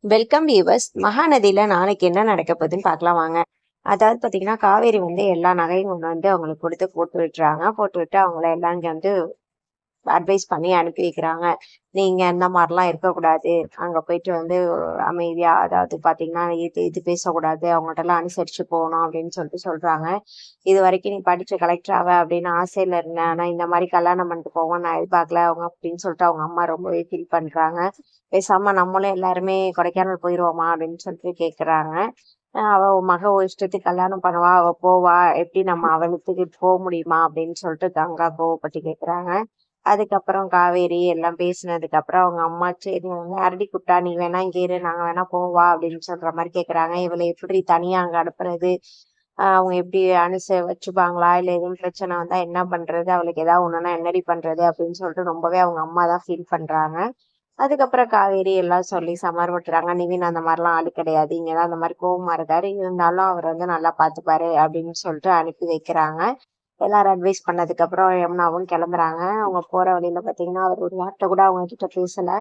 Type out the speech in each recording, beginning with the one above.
Welcome viewers. மகாநதியில நாளைக்கு என்ன நடக்க போகுதுன்னு பார்க்கலாம் வாங்க. அதாவது பார்த்தீங்கன்னா, காவேரி வந்து எல்லா நகையும் கொண்டு வந்து அவங்களுக்கு கொடுத்து போட்டு விட்டுறாங்க. போட்டு விட்டு அவங்கள எல்லாம் இங்க வந்து அட்வைஸ் பண்ணி அனுப்பி வைக்கிறாங்க. நீங்க இந்த மாதிரிலாம் இருக்கக்கூடாது. அங்க போயிட்டு வந்து அமைதியா, அதாவது பார்த்தீங்கன்னா, இது இது பேசக்கூடாது. அவங்கள்ட்டலாம் அனுசரிச்சு போகணும் அப்படின்னு சொல்லிட்டு சொல்றாங்க. இது வரைக்கும் நீ படிச்சு கலெக்டர் ஆவ அப்படின்னு ஆசையில இருந்தேன். ஆனா இந்த மாதிரி கல்யாணம் பண்ணிட்டு போவோம் நான் எதிர்பார்க்கல அவங்க அப்படின்னு சொல்லிட்டு அவங்க அம்மா ரொம்பவே ஃபீல் பண்றாங்க. பேசாம நம்மளும் எல்லாருமே கொடைக்கானல் போயிருவோமா அப்படின்னு சொல்லிட்டு கேக்குறாங்க. அவ மக ஒரு இஷ்டத்துக்கு கல்யாணம் பண்ணுவா, அவ போவா, எப்படி நம்ம அவளுக்கு போக முடியுமா அப்படின்னு சொல்லிட்டு கங்கா கோவப்பட்டு கேக்குறாங்க. அதுக்கப்புறம் காவேரி எல்லாம் பேசினதுக்கு அப்புறம் அவங்க அம்மா சரி அரடி குட்டா நீ வேணா இங்க இரு நாங்க வேணா போவா அப்படின்னு சொல்ற மாதிரி கேக்குறாங்க. இவளை எப்படி தனியா அங்க அனுப்புறது, அவங்க எப்படி வச்சுப்பாங்களா இல்ல எதுவும் பிரச்சனை வந்தா என்ன பண்றது, அவளுக்கு ஏதாவது ஒண்ணுன்னா என்னடி பண்றது அப்படின்னு சொல்லிட்டு ரொம்பவே அவங்க அம்மா தான் ஃபீல் பண்றாங்க. அதுக்கப்புறம் காவேரி எல்லாம் சொல்லி சமாளிப்படுத்துறாங்க. நிவின் அந்த மாதிரிலாம் ஆளு கிடையாது, இங்கதான் அந்த மாதிரி கோவமா இருக்காரு, இருந்தாலும் அவர் வந்து நல்லா பாத்துப்பாரு அப்படின்னு சொல்லிட்டு அனுப்பி வைக்கிறாங்க. எல்லாரும் அட்வைஸ் பண்ணதுக்கு அப்புறம் யமுனாவும் கிளம்புறாங்க. அவங்க போற வழியில பாத்தீங்கன்னா அவர் ஒரு வார்த்தை கூட அவங்க கிட்ட பேசல.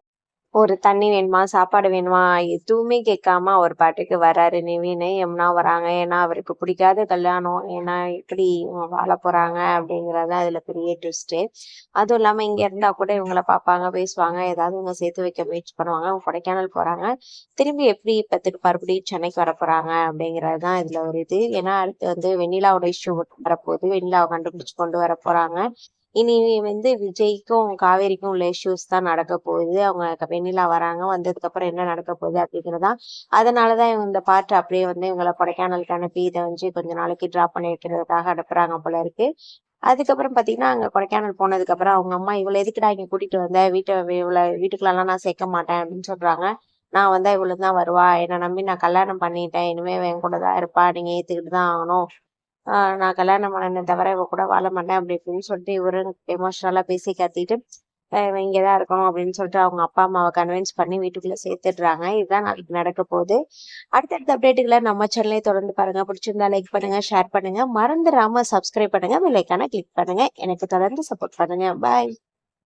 ஒரு தண்ணி வேணுமா, சாப்பாடு வேணுமா, எதுவுமே கேட்காம அவர் பாட்டுக்கு வராரு நிவின்னு. யமுனா வராங்க. ஏன்னா அவருக்கு பிடிக்காத கல்யாணம். ஏன்னா எப்படி இவங்க வாழ போறாங்க அப்படிங்கறது அதுல பெரிய ட்விஸ்ட். அதுவும் இல்லாம இங்க இருந்தா கூட இவங்கள பார்ப்பாங்க, பேசுவாங்க, ஏதாவது இவங்க சேர்த்து வைக்க முயற்சி பண்ணுவாங்க. அவங்க கொடைக்கானல் போறாங்க. திரும்பி எப்படி பத்துக்கு மறுபடியும் சென்னைக்கு வர போறாங்க அப்படிங்கறதுதான் இதுல ஒரு இது. ஏன்னா அடுத்து வந்து வெண்ணிலாவோட இஷ்யூ வரப்போகுது. வெண்ணிலாவை கண்டுபிடிச்சு கொண்டு வர போறாங்க. இனி வந்து விஜய்க்கும் காவேரிக்கும் உள்ள இஷ்யூஸ் தான் நடக்க போகுது. அவங்க வெண்ணிலா வராங்க. வந்ததுக்கு அப்புறம் என்ன நடக்க போகுது அப்படிங்கிறதா. அதனாலதான் இவங்க இந்த பாட்டு அப்படியே வந்து இவங்கள கொடைக்கானலுக்கு அனுப்பி இதை வந்து கொஞ்ச நாளைக்கு டிராப் பண்ணி வைக்கிறதுக்காக அனுப்புறாங்க போல இருக்கு. அதுக்கப்புறம் பாத்தீங்கன்னா அங்க கொடைக்கானல் போனதுக்கு அப்புறம் அவங்க அம்மா இவளை எதுக்குடா இங்க கூட்டிட்டு வந்த, இவளை வீட்டுக்குள்ள எல்லாம் நான் சேர்க்க மாட்டேன் அப்படின்னு சொல்றாங்க. நான் வந்தா இவ்வளவு தான் வருவா, என்னை நம்பி நான் கல்யாணம் பண்ணிட்டேன், இனிமே என் கூட தான் இருப்பா, நீங்க ஏத்துக்கிட்டு தான் ஆகணும். நான் கல்யாணம் பண்ணனே தவிர இவ கூட வாழ மாட்டேன் அப்படி இப்படின்னு சொல்லிட்டு இவரு எமோஷனலா பேசி கத்திட்டு இவன் இங்கதான் இருக்கணும் அப்படின்னு சொல்லிட்டு அவங்க அப்பா அம்மாவை கன்வின்ஸ் பண்ணி வீட்டுக்குள்ள சேர்த்துடுறாங்க. இதுதான் நாளைக்கு நடக்க போகுது. அடுத்தடுத்த அப்டேட்டுகளை நம்ம சேனலே தொடர்ந்து பாருங்க. பிடிச்சிருந்தா லைக் பண்ணுங்க, ஷேர் பண்ணுங்க, மறந்துடாம சப்ஸ்கிரைப் பண்ணுங்க, பெல் ஐகானை கிளிக் பண்ணுங்க. எனக்கு தொடர்ந்து சப்போர்ட் பண்ணுங்க. பாய்.